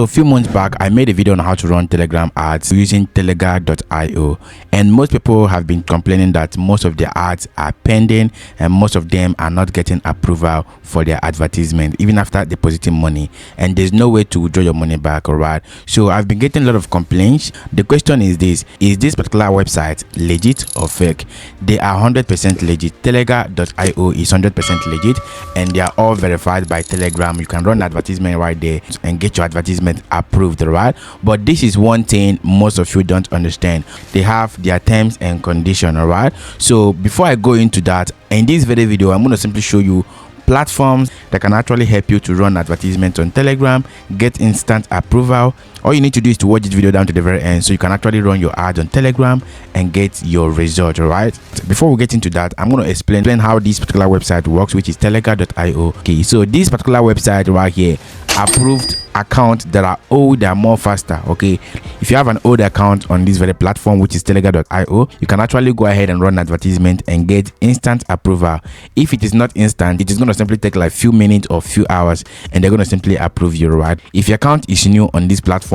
So a few months back, I made a video on how to run Telegram ads using Telegram.io, and most people have been complaining that most of their ads are pending and most of them are not getting approval for their advertisement even after depositing money, and there's no way to withdraw your money back. All right, so I've been getting a lot of complaints. The question is this particular website legit or fake? They are 100% legit. Telegram.io is 100% legit, and they are all verified by Telegram. You can run advertisement right there and get your advertisement approved, right? But this is one thing most of you don't understand. They have their terms and conditions. All right, so before I go into that, in this very video I'm going to simply show you platforms that can actually help you to run advertisements on Telegram, get instant approval. All you need to do is to watch this video down to the very end so you can actually run your ads on Telegram and get your result. All right, before we get into that, I'm going to explain how this particular website works, which is Telegram.io. Okay, so this particular website right here, approved accounts that are old are more faster. Okay, if you have an old account on this very platform, which is Telegram.io, you can actually go ahead and run advertisement and get instant approval. If it is not instant, it is going to simply take like few minutes or few hours, and they're going to simply approve you. Right, if your account is new on this platform,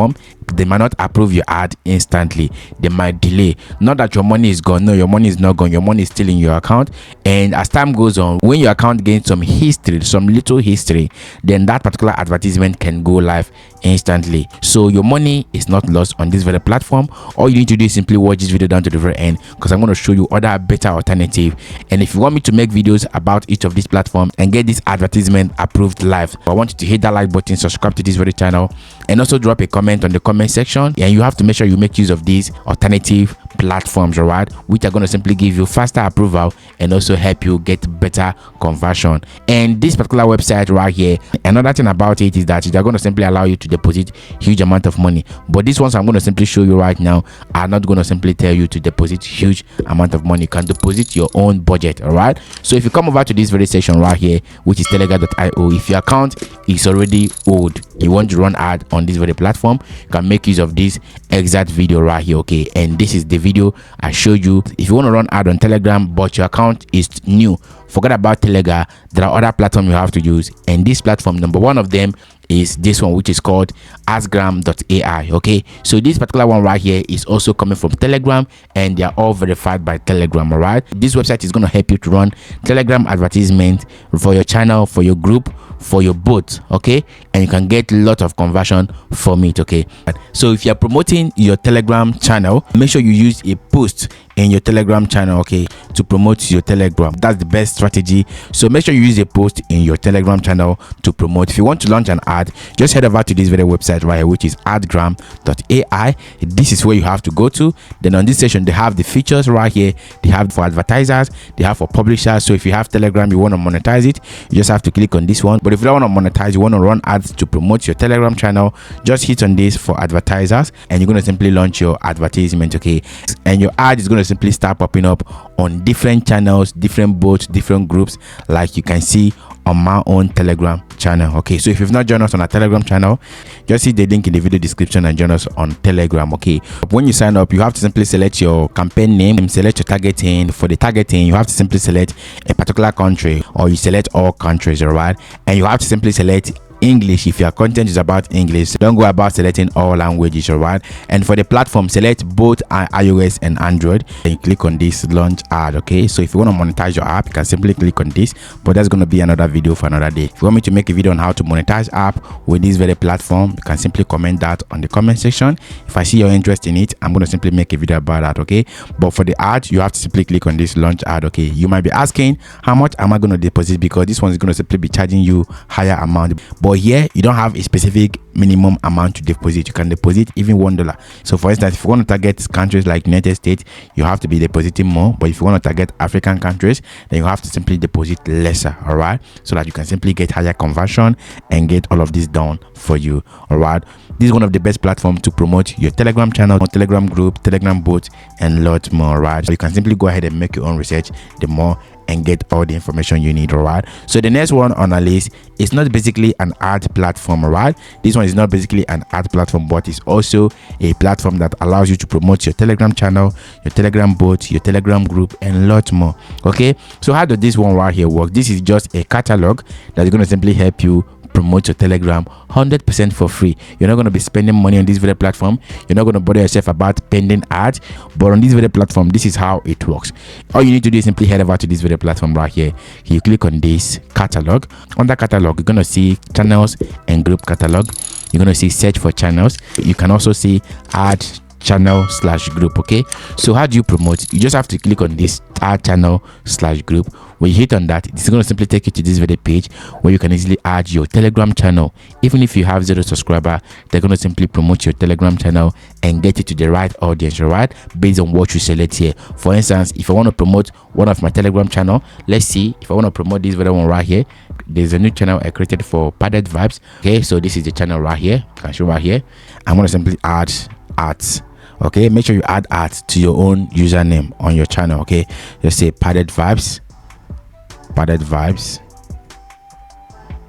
they might not approve your ad instantly. They might delay. Not that your money is gone. No, your money is not gone. Your money is still in your account, and as time goes on, when your account gains some history, some little history, then that particular advertisement can go live instantly. So your money is not lost on this very platform. All you need to do is simply watch this video down to the very end, because I'm going to show you other better alternative. And if you want me to make videos about each of these platforms and get this advertisement approved live, I want you to hit that like button, subscribe to this very channel, and also drop a comment on the comment section. And you have to make sure you make use of these alternative platforms, all right, which are going to simply give you faster approval and also help you get better conversion. And this particular website right here, another thing about it is that they're going to simply allow you to deposit huge amount of money. But these ones I'm going to simply show you right now are not going to simply tell you to deposit huge amount of money. You can deposit your own budget. All right, so if you come over to this very section right here, which is Telegram.io, if your account is already old, you want to run ad on this very platform, you can make use of this exact video right here. Okay, and this is the video I showed you. If you want to run ad on Telegram but your account is new, forget about Telegram. There are other platforms you have to use, and this platform, number one of them is this one, which is called Adsgram.ai. Okay, so this particular one right here is also coming from Telegram, and they are all verified by Telegram. All right, this website is going to help you to run Telegram advertisement for your channel, for your group, for your bot. Okay, and you can get a lot of conversion from it. Okay, so if you're promoting your Telegram channel, make sure you use a post in your Telegram channel, okay, to promote your Telegram. That's the best strategy. So make sure you use a post in your Telegram channel to promote. If you want to launch an ad, just head over to this very website right here, which is Adsgram.ai. This is where you have to go to. Then on this section, they have the features right here. They have for advertisers, they have for publishers. So if you have Telegram, you want to monetize it, you just have to click on this one. But if you don't want to monetize, you want to run ads to promote your Telegram channel, just hit on this for advertisers, and you're going to simply launch your advertisement. Okay, and your ad is going to simply start popping up on different channels, different bots, different groups, like you can see on my own Telegram channel. Okay, so if you've not joined us on our Telegram channel, just hit the link in the video description and join us on Telegram. Okay, when you sign up, you have to simply select your campaign name, select your targeting. For the targeting, you have to simply select a particular country, or you select all countries. All right, and you have to simply select English if your content is about English. Don't go about selecting all languages. All right, and for the platform, select both iOS and Android, and you click on this launch ad. Okay, so if you want to monetize your app, you can simply click on this, but that's going to be another video for another day. If you want me to make a video on how to monetize app with this very platform, you can simply comment that on the comment section. If I see your interest in it, I'm going to simply make a video about that. Okay, but for the ad, you have to simply click on this launch ad. Okay, you might be asking, how much am I going to deposit? Because this one is going to simply be charging you higher amount. But here you don't have a specific minimum amount to deposit. You can deposit even $1. So for instance, if you want to target countries like United States, you have to be depositing more. But if you want to target African countries, then you have to simply deposit lesser. All right, so that you can simply get higher conversion and get all of this done for you. All right, this is one of the best platforms to promote your Telegram channel, Telegram group, Telegram bot, and lots more. Right, so you can simply go ahead and make your own research the more and get all the information you need. All right, so the next one on our list is not basically an ad platform. All right, this one is not basically an ad platform, but it's also a platform that allows you to promote your Telegram channel, your Telegram bot, your Telegram group, and lots more. Okay, so how does this one right here work? This is just a catalog that's going to simply help you promote your Telegram 100% for free. You're not going to be spending money on this very platform. You're not going to bother yourself about pending ads, but on this very platform, this is how it works. All you need to do is simply head over to this very platform right here. You click on this catalog. Under catalog, you're going to see channels and group catalog. You're going to see search for channels. You can also see add channel/group. Okay, so how do you promote? You just have to click on this add channel/group. When you hit on that, it's going to simply take you to this very page where you can easily add your Telegram channel. Even if you have 0 subscriber, they're going to simply promote your Telegram channel and get it to the right audience, right, based on what you select here. For instance, if I want to promote one of my Telegram channel, let's see, if I want to promote this very one right here, there's a new channel I created for Padded Vibes. Okay, so this is the channel right here. You can show right here. I'm going to simply add ads. Okay, make sure you add ads to your own username on your channel. Okay, just say Padded Vibes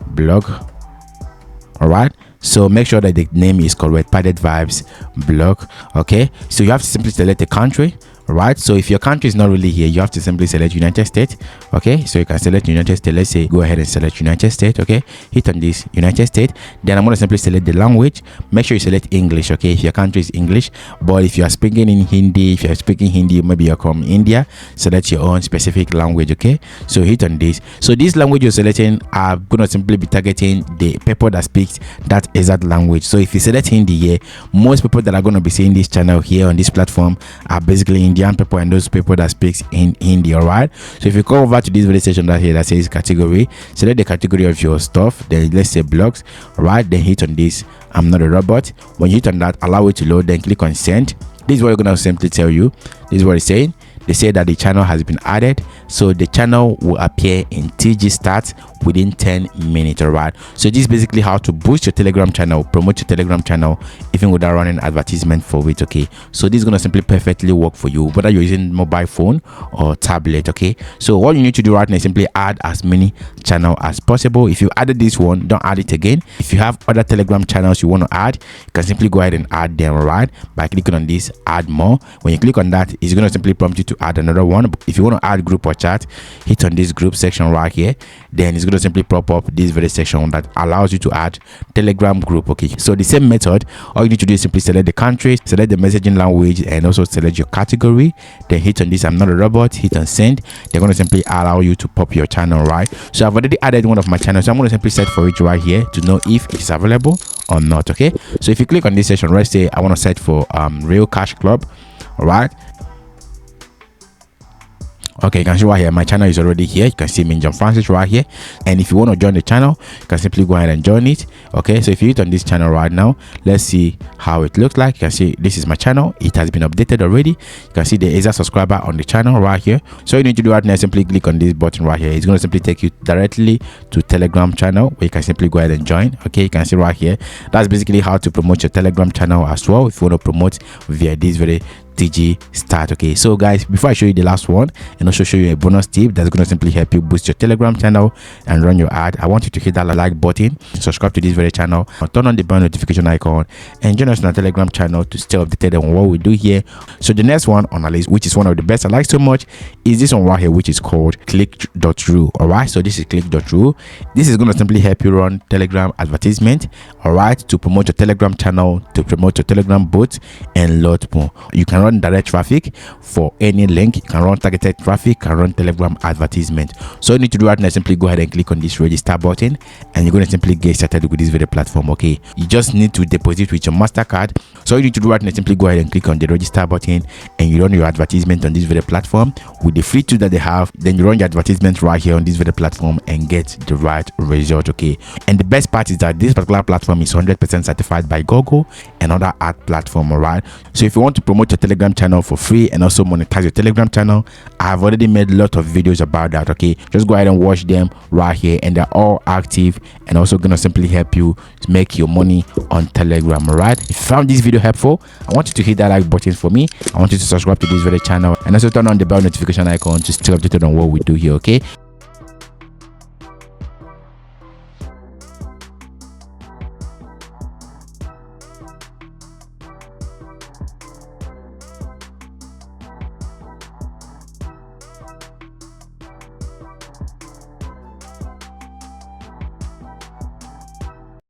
blog. All right, so make sure that the name is correct, Padded Vibes blog. Okay, so you have to simply select a country. Right, so if your country is not really here, you have to simply select United States. Okay, so you can select United States. Let's say go ahead and select United States. Okay, hit on this United States. Then I'm going to simply select the language. Make sure you select English. Okay, if your country is English, but if you are speaking in Hindi, if you're speaking Hindi, maybe you're from India, select your own specific language. Okay, so hit on this. So this language you're selecting are going to simply be targeting the people that speaks that exact language. So if you select Hindi here, most people that are going to be seeing this channel here on this platform are basically Indian people and those people that speaks in Hindi. All right, so if you go over to this very section right here that says category, select the category of your stuff. Then let's say blogs. All right, then hit on this I'm not a robot. When you hit on that, allow it to load, then click on send. This is what you're going to simply tell you. This is what it's saying. They say that the channel has been added, so the channel will appear in TGStat within 10 minutes. All right, so this is basically how to boost your Telegram channel, promote your Telegram channel even without running advertisement for it. Okay, so this is going to simply perfectly work for you whether you're using mobile phone or tablet. Okay, so all you need to do right now is simply add as many channels as possible. If you added this one, don't add it again. If you have other Telegram channels you want to add, you can simply go ahead and add them. All right, by clicking on this add more. When you click on that, it's going to simply prompt you to add another one. If you want to add group or chat, hit on this group section right here. Then it's going to simply pop up this very section that allows you to add Telegram group. Okay, so the same method, all you need to do is simply select the country, select the messaging language, and also select your category. Then hit on this I'm not a robot, hit on send. They're going to simply allow you to pop your channel. Right, so I've already added one of my channels, so I'm going to simply search for it right here to know if it's available or not. Okay, so if you click on this section, let's say I want to search for Real Cash Club. All right, okay, you can see right here my channel is already here. You can see me, John Francis, right here. And if you want to join the channel, you can simply go ahead and join it. Okay, so if you hit on this channel right now, let's see how it looks like. You can see this is my channel. It has been updated already. You can see there is a subscriber on the channel right here. So you need to do right now, simply click on this button right here. It's going to simply take you directly to Telegram channel where you can simply go ahead and join. Okay, you can see right here, that's basically how to promote your Telegram channel as well if you want to promote via this very TGStat. Okay, so guys, before I show you the last one and also show you a bonus tip that's going to simply help you boost your Telegram channel and run your ad, I want you to hit that like button, subscribe to this very channel, turn on the bell notification icon, and join us on our Telegram channel to stay updated on what we do here. So the next one on our list, which is one of the best I like so much, is this one right here, which is called click.ru. All right, so this is click.ru. This is going to simply help you run Telegram advertisement, all right, to promote your Telegram channel, to promote your Telegram bot, and lot more. You can run direct traffic for any link, you can run targeted traffic, can run Telegram advertisement. So you need to do right now, simply go ahead and click on this register button, and you're going to simply get started with this very platform. Okay, you just need to deposit with your MasterCard. So you need to do right now, simply go ahead and click on the register button, and you run your advertisement on this very platform with the free tool that they have. Then you run your advertisement right here on this very platform and get the right result. Okay, and the best part is that this particular platform is 100% certified by Google and other ad platform. All right, so if you want to promote your Telegram channel for free and also monetize your Telegram channel, I've already made a lot of videos about that. Okay, just go ahead and watch them right here, and they're all active and also gonna simply help you make your money on Telegram. All right, if you found this video helpful, I want you to hit that like button for me. I want you to subscribe to this very channel and also turn on the bell notification icon to stay updated on what we do here. Okay.